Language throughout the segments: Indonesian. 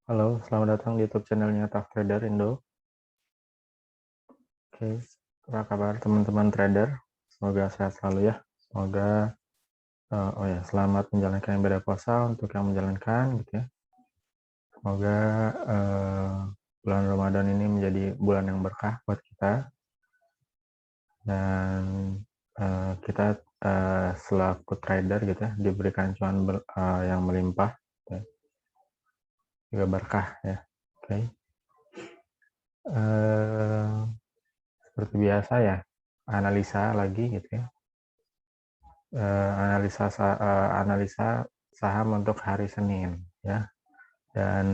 Halo, selamat datang di YouTube channelnya Tough Trader Indo. Oke, apa kabar teman-teman trader? Semoga sehat selalu ya. Semoga, selamat menjalankan ibadah puasa untuk yang menjalankan gitu ya. Semoga bulan Ramadan ini menjadi bulan yang berkah buat kita dan kita selaku trader gitu ya diberikan cuan yang melimpah, ya. Juga berkah ya. Oke. Eh, Seperti biasa ya, analisa lagi gitu ya. Analisa saham untuk hari Senin ya. Dan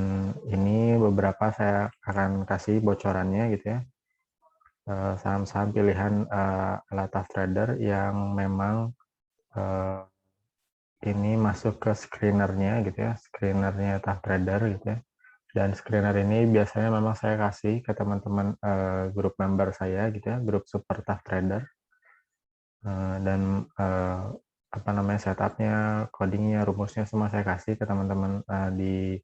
ini beberapa saya akan kasih bocorannya gitu ya. Saham-saham pilihan Alata Trader yang memang eh, ini masuk ke screenernya gitu ya, screenernya Tough Trader gitu ya. Dan screener ini biasanya memang saya kasih ke teman-teman grup member saya gitu ya, grup Super Tough Trader. Dan apa namanya setupnya, codingnya, rumusnya semua saya kasih ke teman-teman di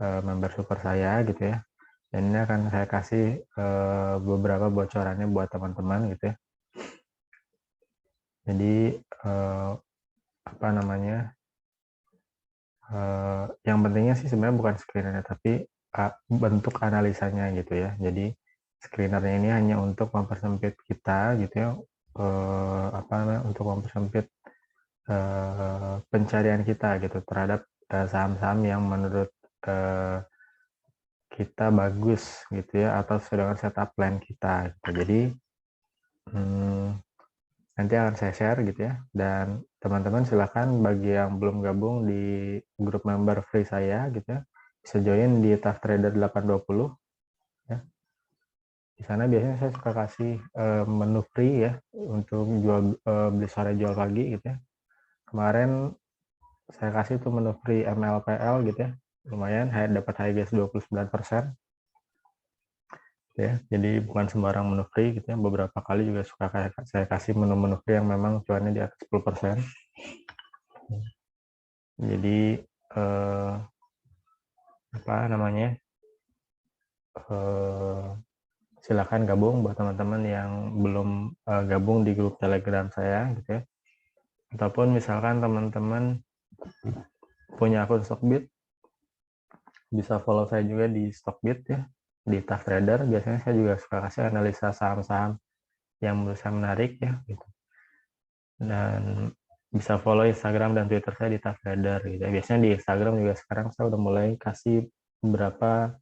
member super saya gitu ya. Dan ini akan saya kasih beberapa bocorannya buat teman-teman gitu ya. Jadi apa namanya yang pentingnya sih sebenarnya bukan screenernya tapi bentuk analisanya gitu ya. Jadi screenernya ini hanya untuk mempersempit kita gitu ya. Apa namanya untuk mempersempit pencarian kita gitu terhadap saham-saham yang menurut kita bagus gitu ya atau sesuai dengan setup plan kita gitu. Jadi nanti akan saya share gitu ya, dan teman-teman silakan bagi yang belum gabung di grup member free saya gitu ya, bisa join di Tough Trader 820 ya. Di sana biasanya saya suka kasih menu free ya untuk beli sore jual pagi gitu ya. Kemarin saya kasih tuh menu free MLPL gitu ya, lumayan dapat HGS 29% ya. Jadi bukan sembarang menu free gitu ya, beberapa kali juga suka saya kasih menu-menu free yang memang cuannya di atas 10%. Jadi apa namanya eh, silakan gabung buat teman-teman yang belum gabung di grup Telegram saya gitu ya, ataupun misalkan teman-teman punya akun Stockbit, bisa follow saya juga di Stockbit ya, di Tough Trader. Biasanya saya juga suka kasih analisa saham-saham yang menurut saya menarik ya gitu. Dan bisa follow Instagram dan Twitter saya di Tough Trader gitu ya. Biasanya di Instagram juga sekarang saya udah mulai kasih beberapa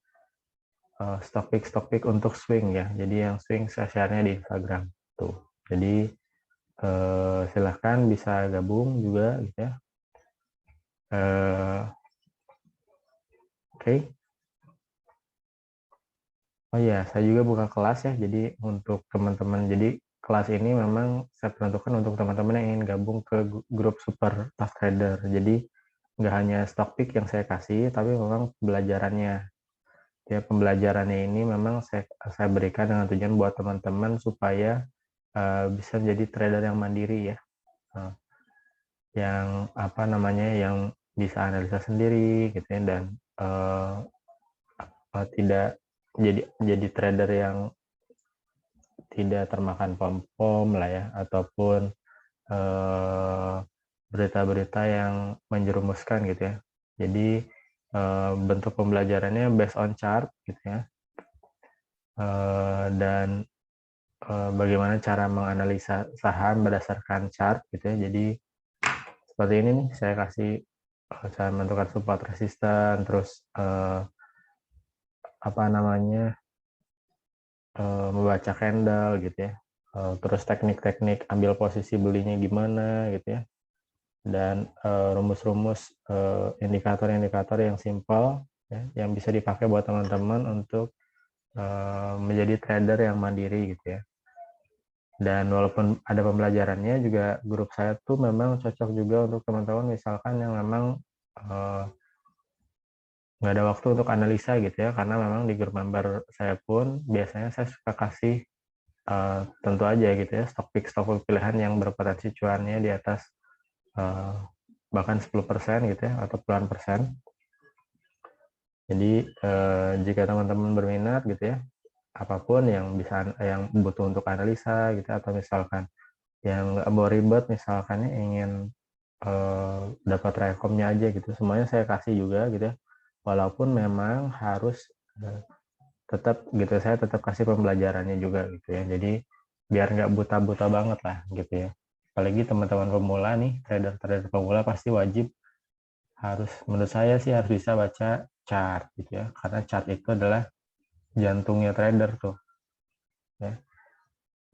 stock pick untuk swing ya. Jadi yang swing saya share-nya di Instagram tuh. Jadi silahkan bisa gabung juga gitu ya. Oke. Oh iya, saya juga buka kelas ya. Jadi untuk teman-teman, jadi kelas ini memang saya peruntukkan untuk teman-teman yang ingin gabung ke grup Super Tough Trader. Jadi nggak hanya stock pick yang saya kasih, tapi memang pembelajarannya. Ya, pembelajarannya ini memang saya berikan dengan tujuan buat teman-teman supaya bisa menjadi trader yang mandiri ya. Uh, yang apa namanya, yang bisa analisa sendiri gitu ya, dan tidak jadi trader yang tidak termakan pom-pom lah ya, ataupun berita-berita yang menjerumuskan gitu ya. Jadi bentuk pembelajarannya based on chart gitu ya, dan bagaimana cara menganalisa saham berdasarkan chart gitu ya. Jadi seperti ini nih, saya kasih cara menentukan support resisten, terus apa namanya membaca candle gitu ya. Terus teknik-teknik ambil posisi belinya gimana gitu ya, dan rumus-rumus indikator-indikator yang simple ya, yang bisa dipakai buat teman-teman untuk menjadi trader yang mandiri gitu ya. Dan walaupun ada pembelajarannya juga, grup saya tuh memang cocok juga untuk teman-teman misalkan yang memang nggak ada waktu untuk analisa gitu ya, karena memang di grup member saya pun biasanya saya suka kasih tentu aja gitu ya stock pick pilihan yang berpotensi cuannya di atas bahkan 10% gitu ya, atau puluhan persen. Jadi jika teman-teman berminat gitu ya, apapun yang bisa yang butuh untuk analisa gitu atau misalkan yang nggak mau ribet misalkan ingin dapat rekomnya aja gitu, semuanya saya kasih juga gitu ya. Walaupun memang harus tetap gitu saya tetap kasih pembelajarannya juga gitu ya. Jadi biar nggak buta-buta banget lah gitu ya. Apalagi teman-teman pemula nih, trader-trader pemula pasti wajib harus menurut saya sih harus bisa baca chart gitu ya. Karena chart itu adalah jantungnya trader tuh ya.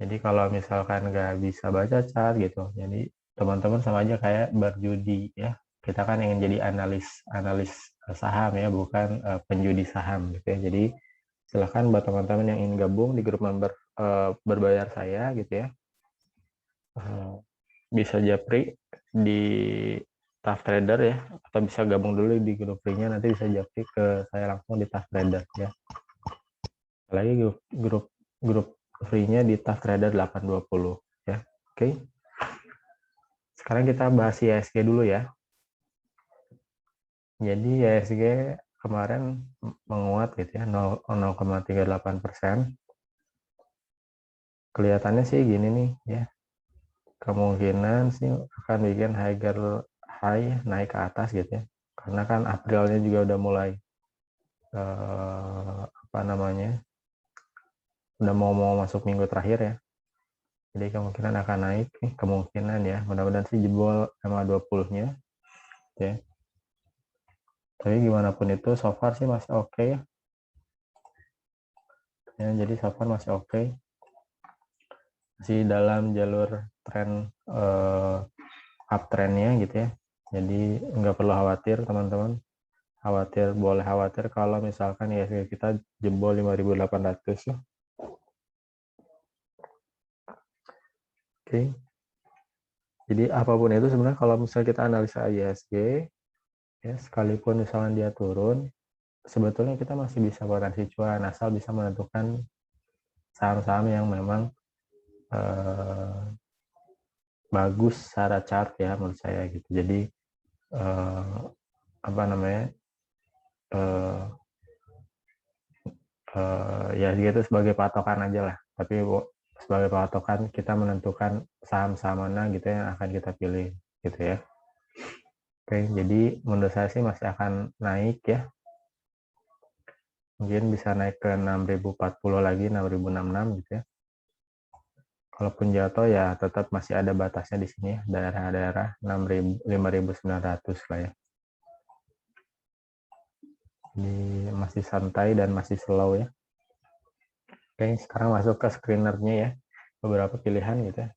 Jadi kalau misalkan nggak bisa baca chart gitu, jadi teman-teman sama aja kayak berjudi ya. Kita kan ingin jadi analis analis saham ya, bukan penjudi saham gitu ya. Jadi silahkan buat teman-teman yang ingin gabung di grup member berbayar saya gitu ya, bisa japri di Tough Trader ya, atau bisa gabung dulu di grup free-nya, nanti bisa japri ke saya langsung di Tough Trader ya. Apalagi grup grup free-nya di Tough Trader 820 ya. Oke. Sekarang kita bahas ISG dulu ya. Jadi ISG kemarin menguat gitu ya, 0,38%. Kelihatannya sih gini nih ya, kemungkinan sih akan bikin high naik ke atas gitu ya, karena kan Aprilnya juga udah mulai apa namanya, udah mau masuk minggu terakhir ya, jadi kemungkinan akan naik nih, kemungkinan ya, mudah-mudahan sih jebol sama 20-nya ya. Tapi gimana pun itu so far sih masih oke ya. Jadi so far masih oke, masih dalam jalur tren uptrendnya gitu ya. Jadi nggak perlu khawatir teman-teman. Boleh khawatir kalau misalkan ISG kita jebol 5.800 ya. Oke. Jadi apapun itu sebenarnya kalau misalnya kita analisa ISG ya, sekalipun misalnya dia turun, sebetulnya kita masih bisa potensi cuan asal bisa menentukan saham-saham yang memang bagus secara chart ya menurut saya gitu. Jadi apa namanya, ya gitu sebagai patokan aja lah, tapi sebagai patokan kita menentukan saham-saham mana gitu yang akan kita pilih gitu ya. Oke, jadi menurut saya sih masih akan naik ya, mungkin bisa naik ke 6.040 lagi, 6.066 gitu ya. Kalaupun jatuh ya tetap masih ada batasnya di sini ya, daerah-daerah 5.900 lah ya. Jadi masih santai dan masih slow ya. Oke, sekarang masuk ke screenernya ya, beberapa pilihan gitu ya.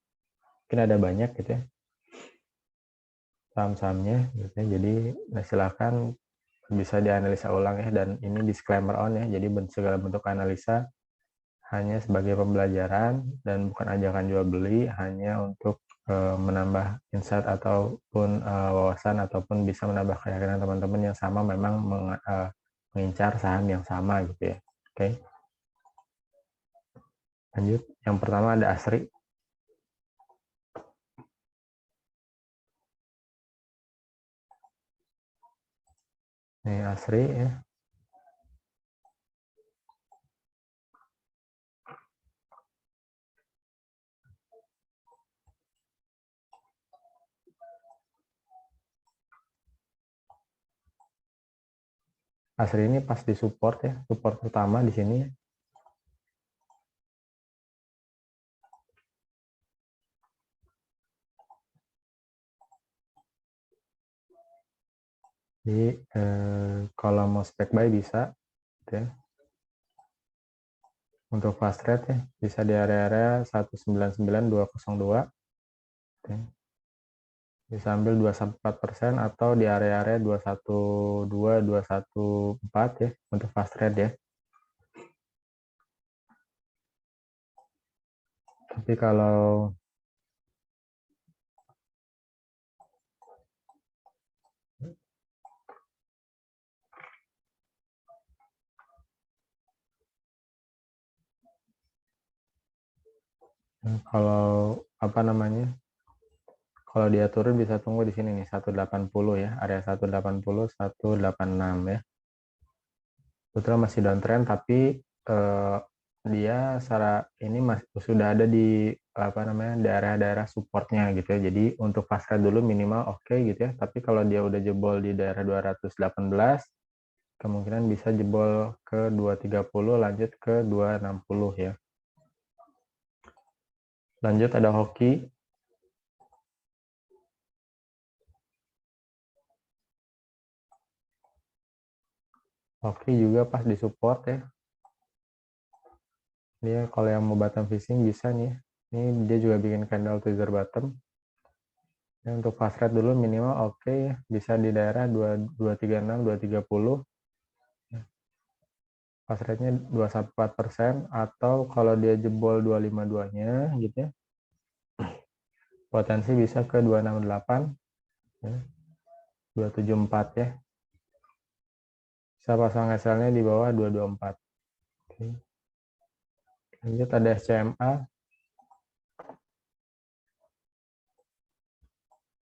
Mungkin ada banyak gitu ya saham-sahamnya gitu ya. Jadi silakan bisa dianalisa ulang ya, dan ini disclaimer on ya. Jadi segala bentuk analisa hanya sebagai pembelajaran dan bukan ajakan jual beli, hanya untuk menambah insight ataupun wawasan ataupun bisa menambah keyakinan teman-teman yang sama memang mengincar saham yang sama gitu ya. Oke. Lanjut, yang pertama ada ASRI. Ini ASRI ya. ASRI ini pas di support ya, support pertama di sini ya. Jadi kalau mau spek buy bisa gitu ya. Untuk fast trade ya bisa di area-area 199.202 gitu ya. Bisa ambil 2,4% atau di area-area 212 214 ya untuk fast trade ya. Tapi kalau kalau apa namanya, kalau dia turun bisa tunggu di sini nih 180 ya, area 180 186 ya. Kebetulan masih downtrend, tapi dia secara ini sudah ada di apa namanya daerah-daerah supportnya gitu ya. Jadi untuk fast trade dulu minimal oke gitu ya. Tapi kalau dia udah jebol di daerah 218, kemungkinan bisa jebol ke 230 lanjut ke 260 ya. Lanjut ada hoki. Hoki juga pas di support ya. Dia kalau yang mau bottom fishing bisa nih. Ini dia juga bikin candle teaser bottom. Ya, untuk fast rate dulu minimal oke ya. Bisa di daerah 236, 230. Fast rate-nya 2,4%, atau kalau dia jebol 252-nya gitu ya. Potensi bisa ke 268 ya. 274 ya. Bisa pasang SL-nya di bawah 224. Oke. Lanjut ada SCMA.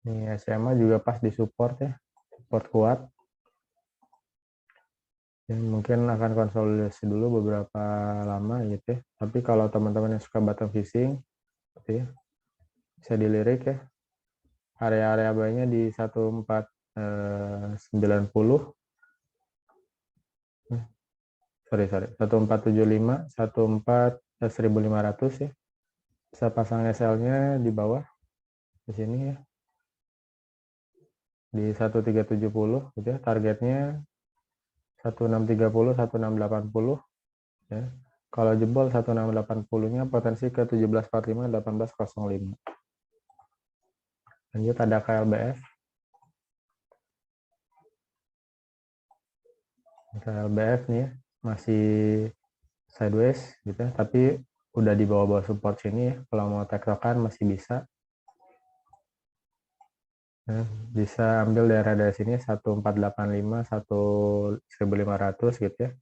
Ini SCMA juga pas di support ya. Support kuat. Ya, mungkin akan konsolidasi dulu beberapa lama gitu ya. Tapi kalau teman-teman yang suka bottom fishing gitu ya, bisa dilirik ya. Area-area buy-nya di 1490. Sorry, 1475, 1500 ya. Bisa pasang SL-nya di bawah di sini ya. Di 1370 gitu ya. Targetnya 1630, 1680 ya. Kalau jebol 1680-nya potensi ke 1745, 1805. Lanjut ada KLBF. KLBF nih ya, masih sideways gitu ya, tapi udah di bawah-bawah support sini ya. Kalau mau tektokan masih bisa. Ya, bisa ambil daerah dari sini 1485, 1500 gitu ya.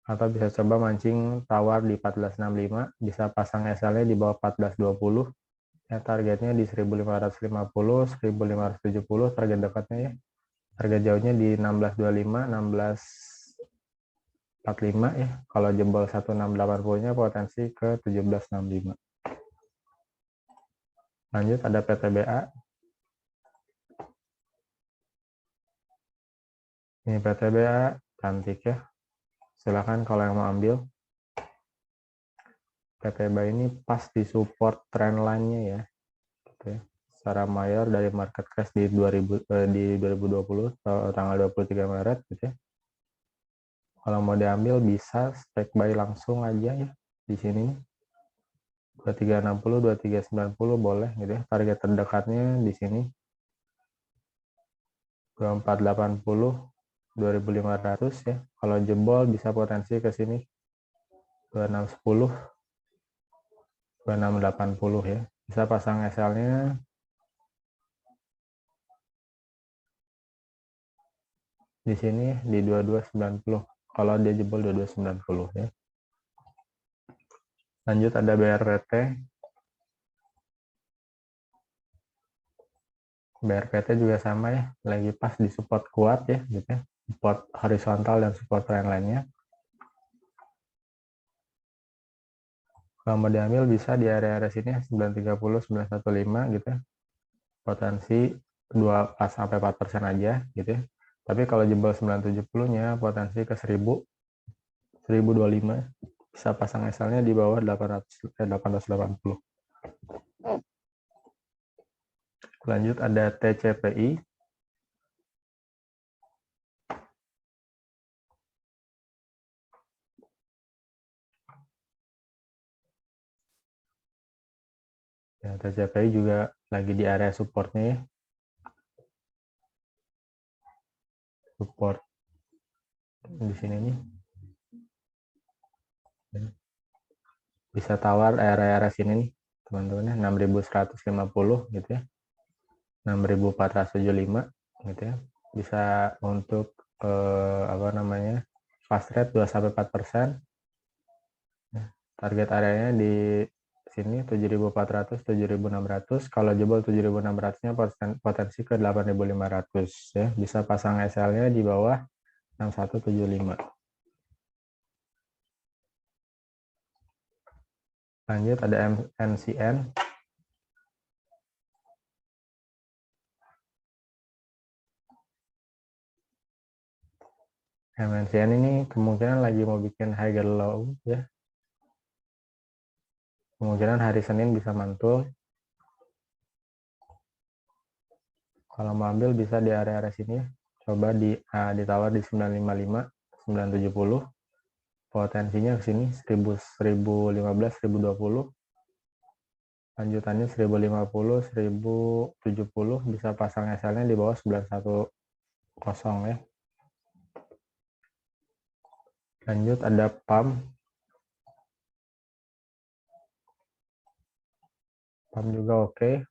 Atau bisa coba mancing tawar di 1465, bisa pasang SL-nya di bawah 1420. Ya, targetnya di 1550, 1570 target dekatnya ya. Target jauhnya di 1625, 1645 ya. Kalau jebol 1680-nya potensi ke 1765. Lanjut ada PTBA. Ini PTBA cantik ya. Silakan kalau yang mau ambil. PTBA ini pas di support trend line-nya ya. Gitu ya. Secara mayor dari market crash di 2020 tanggal 23 Maret gitu ya. Kalau mau diambil bisa spek buy langsung aja ya di sini nih. 2360, 2390 boleh gitu ya. Target terdekatnya di sini 2480, 2500 ya. Kalau jebol bisa potensi ke sini 2610, 2680 ya. Bisa pasang SL-nya di sini di 2290. Kalau dia jebol 2290 ya. Lanjut ada BRPT. BRPT juga sama ya, lagi pas di support kuat ya gitu ya. Support horizontal dan support trend lainnya. Kalau mau diambil bisa di area-area sini 930, 915 gitu ya. Potensi 2 sampai 4% aja gitu ya. Tapi kalau jebol 970-nya potensi ke 1000, 1025. Bisa pasang SL-nya di bawah 880. Lanjut ada TCPI. Ya, TCPI juga lagi di area supportnya ya. Support di sini nih. Bisa tawar area-area sini nih, teman-teman ya, 6150 gitu ya. 6475 gitu ya. Bisa untuk apa namanya? Fast rate 2 sampai 4%. Target areanya di sini 7400, 7600. Kalau jebol 7600-nya potensi ke 8500 ya. Bisa pasang SL-nya di bawah 6175. Lanjut ada NCN. MNCN ini kemungkinan lagi mau bikin higher low ya. Kemungkinan hari Senin bisa mantul. Kalau mau ambil bisa di area-area sini ya. Coba ditawar di 955, 970. Potensinya ke sini 1015, 1020. Lanjutannya 1050, 1070 bisa pasang SL-nya di bawah 910 ya. Lanjut ada PAM. PAM juga oke.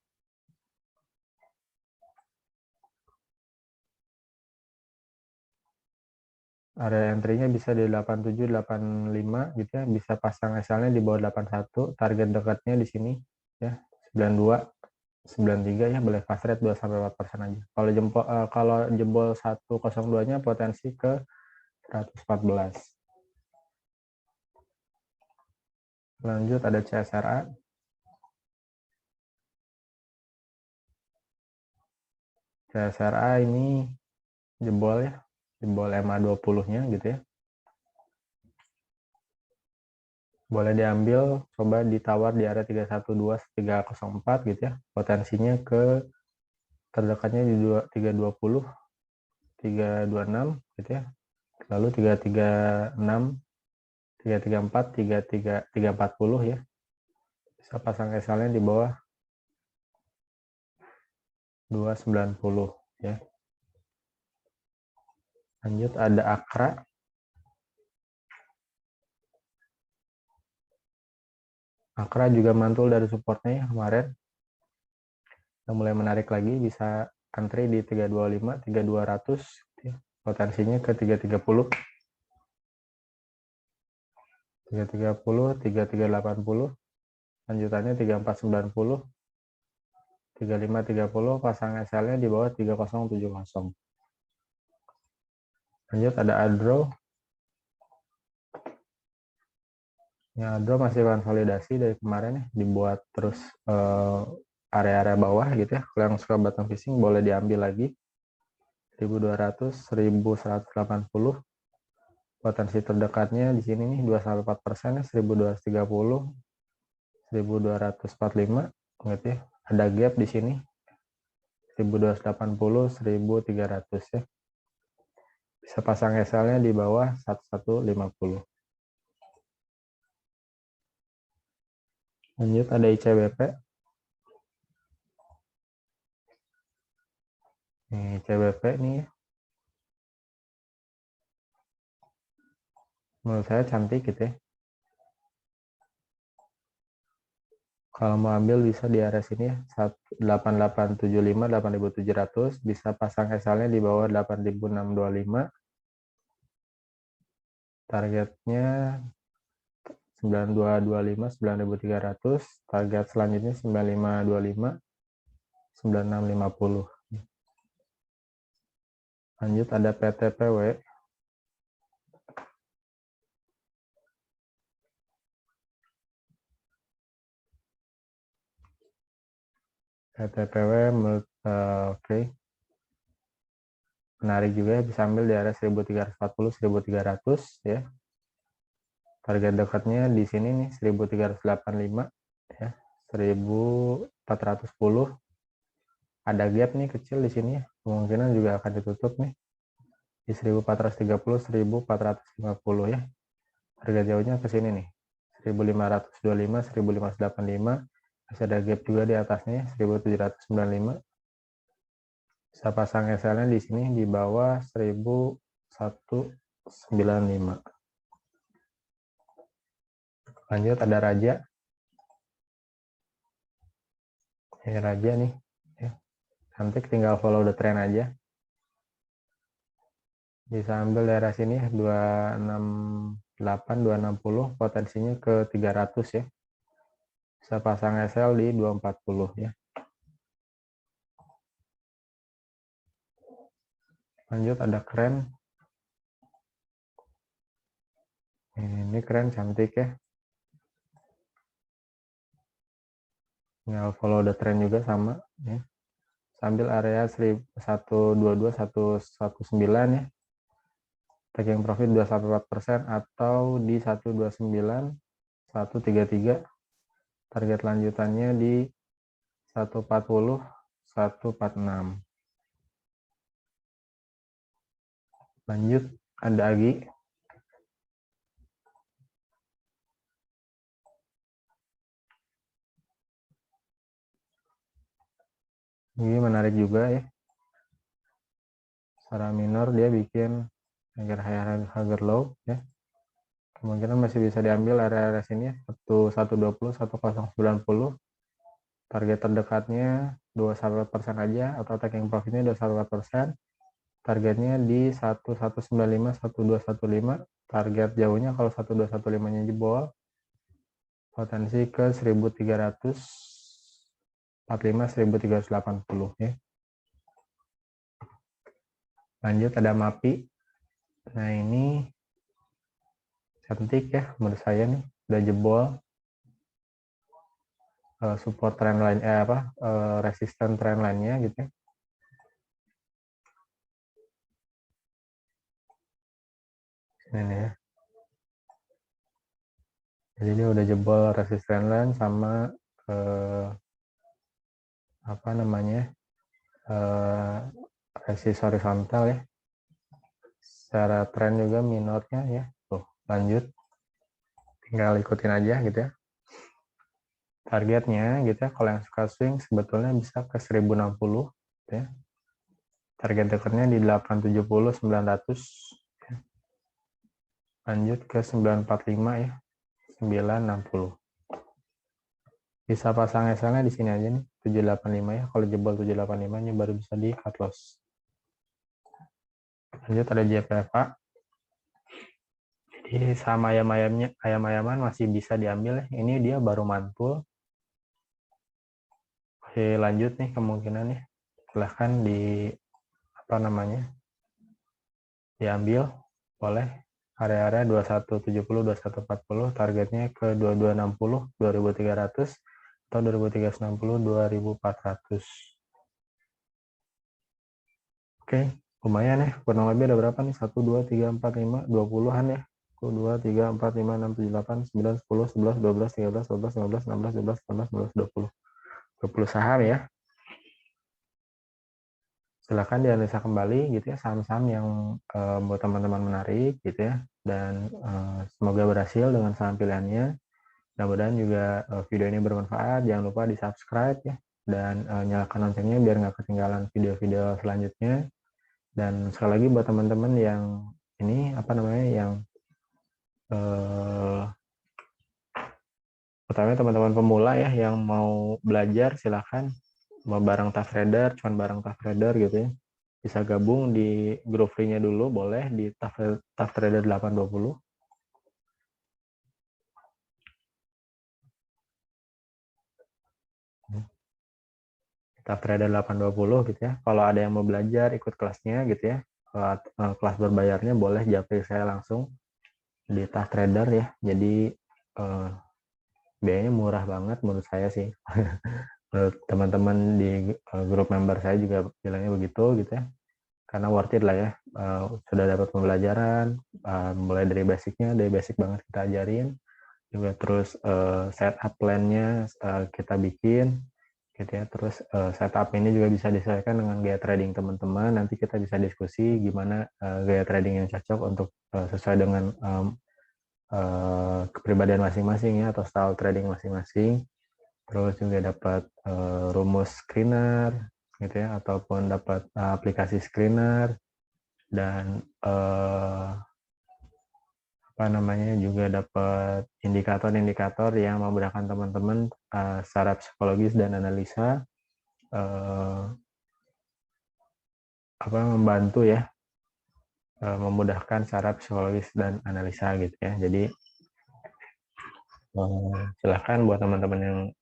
Area entry-nya bisa di 87, 85 gitu ya. Bisa pasang SL-nya di bawah 81. Target dekatnya di sini ya 92, 93 ya, boleh fast rate 2-4% aja. Kalau jebol 102-nya potensi ke 114. Lanjut ada CSRA. CSRA ini jebol ya, jebol MA20-nya gitu ya. Boleh diambil, coba ditawar di area 312, 304 gitu ya. Potensinya ke terdekatnya di 320, 326 gitu ya. Lalu 336, 334, 340 ya. Bisa pasang SL-nya di bawah 290 ya. Lanjut ada Akra. Akra juga mantul dari supportnya ya kemarin. Yang mulai menarik lagi, bisa antri di 325, 3200 ya. Potensinya ke 330. 330, 3380. Lanjutannya 3490. 3530 pasang SL-nya di bawah 3070. Lanjut ada Adro. Ya, Adro masih konsolidasi dari kemarin ya, dibuat terus area-area bawah gitu ya. Kalau yang suka bottom fishing boleh diambil lagi. 1200, 1180. Potensi terdekatnya di sini nih 2,4% ya, 1230, 1245 gitu ya. Ada gap di sini 1280, 1300 ya. Bisa pasang SL-nya di bawah 1150. Lanjut ada ICBP. Nih, ICBP nih ya. Menurut saya cantik gitu ya. Kalau mau ambil bisa di area sini ya, 8875, 8700, bisa pasang SL-nya di bawah 8625. Targetnya 9225, 9300, target selanjutnya 9525, 9650. Lanjut ada PTPW. PTPW oke. Menarik juga ya, bisa ambil di area 1340, 1300 ya. Target dekatnya di sini nih 1385 ya. 1410. Ada gap nih kecil di sini ya. Kemungkinan juga akan ditutup nih di 1430, 1450 ya. Harga jauhnya ke sini nih. 1525, 1585. Masih ada gap juga di atasnya 1795. Bisa pasang SL-nya di sini di bawah 1195. Lanjut ada Raja. Ini Raja nih. Ya. Cantik, tinggal follow the trend aja. Bisa ambil daerah sini 268, 260, potensinya ke 300 ya. Bisa pasang SL di 240 ya. Lanjut ada Kren. Ini keren, cantik ya. Tinggal follow the trend juga sama ya. Sambil area 122.119 ya. Taking profit 2,4% atau di 129.133. Target lanjutannya di 140, 146. Lanjut, ada Agi. Ini menarik juga ya. Secara minor dia bikin agar higher harga low ya. Kemungkinan masih bisa diambil area-area sini ya. 120, 1090. Target terdekatnya 2,1% aja atau taking profitnya 2,1%. Targetnya di 1195, 1215. Target jauhnya kalau 1215-nya jebol potensi ke 1345, 1380 ya. Lanjut ada MAPI. Nah ini cantik ya menurut saya nih, udah jebol support trend line resisten trend line-nya gitu ya. Ini ya. Jadi dia udah jebol resisten line sama apa namanya? Resist horizontal ya. Secara tren juga minornya ya. Tuh, lanjut. Tinggal ikutin aja gitu ya. Targetnya gitu ya, kalau yang suka swing sebetulnya bisa ke 1060 gitu ya. Target dekatnya di 870, 900 ya. Lanjut ke 945 ya. 960. Bisa pasang SL-nya di sini aja nih, 785 ya. Kalau jebol 785-nya baru bisa di cut loss. Lanjut ada JPFA. Jadi sama ayam-ayaman masih bisa diambil ya. Ini dia baru mantul. Oke, lanjut nih kemungkinan ya. Silahkan diambil boleh. Area-area 2170, 2140, targetnya ke 2260, 2300 atau 2360, 2400. Oke, lumayan ya. Kurang lebih ada berapa nih? 1, 2, 3, 4, 5, 20-an ya. 1, 2, 3, 4, 5, 6, 7, 8, 9, 10, 11, 12, 13, 14, 15, 16, 17, 18, 19, 20. 20 saham ya. Silakan dianalisa kembali gitu ya saham-saham yang buat teman-teman menarik gitu ya, dan semoga berhasil dengan saham pilihannya. Mudah-mudahan juga video ini bermanfaat. Jangan lupa di subscribe ya, dan nyalakan loncengnya biar nggak ketinggalan video-video selanjutnya. Dan sekali lagi buat teman-teman yang ini yang pertama teman-teman pemula ya yang mau belajar, silakan mau bareng tough trader, cuman bareng tough trader gitu ya, bisa gabung di grup free-nya dulu, boleh di tough trader 820. Tough trader 820 gitu ya. Kalau ada yang mau belajar ikut kelasnya gitu ya, kelas berbayarnya boleh japri saya langsung di tough trader ya. Jadi biayanya murah banget menurut saya sih. Menurut teman-teman di grup member saya juga bilangnya begitu gitu ya, karena worth it lah ya. Sudah dapat pembelajaran mulai dari basicnya, dari basic banget kita ajarin juga, terus setup plan-nya kita bikin gitu ya, terus setup ini juga bisa disesuaikan dengan gaya trading teman-teman. Nanti kita bisa diskusi gimana gaya trading yang cocok untuk sesuai dengan kepribadian masing-masing ya, atau style trading masing-masing. Terus juga dapat rumus screener gitu ya, ataupun dapat aplikasi screener, dan juga dapat indikator-indikator yang memudahkan teman-teman secara psikologis dan analisa, membantu ya, memudahkan secara psikologis dan analisa gitu ya. Jadi silahkan buat teman-teman yang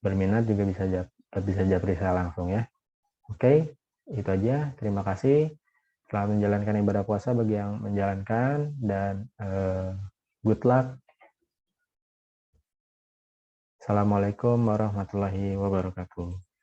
berminat juga bisa japri saya langsung ya. Oke, itu aja. Terima kasih. Selamat menjalankan ibadah puasa bagi yang menjalankan, dan good luck. Assalamualaikum warahmatullahi wabarakatuh.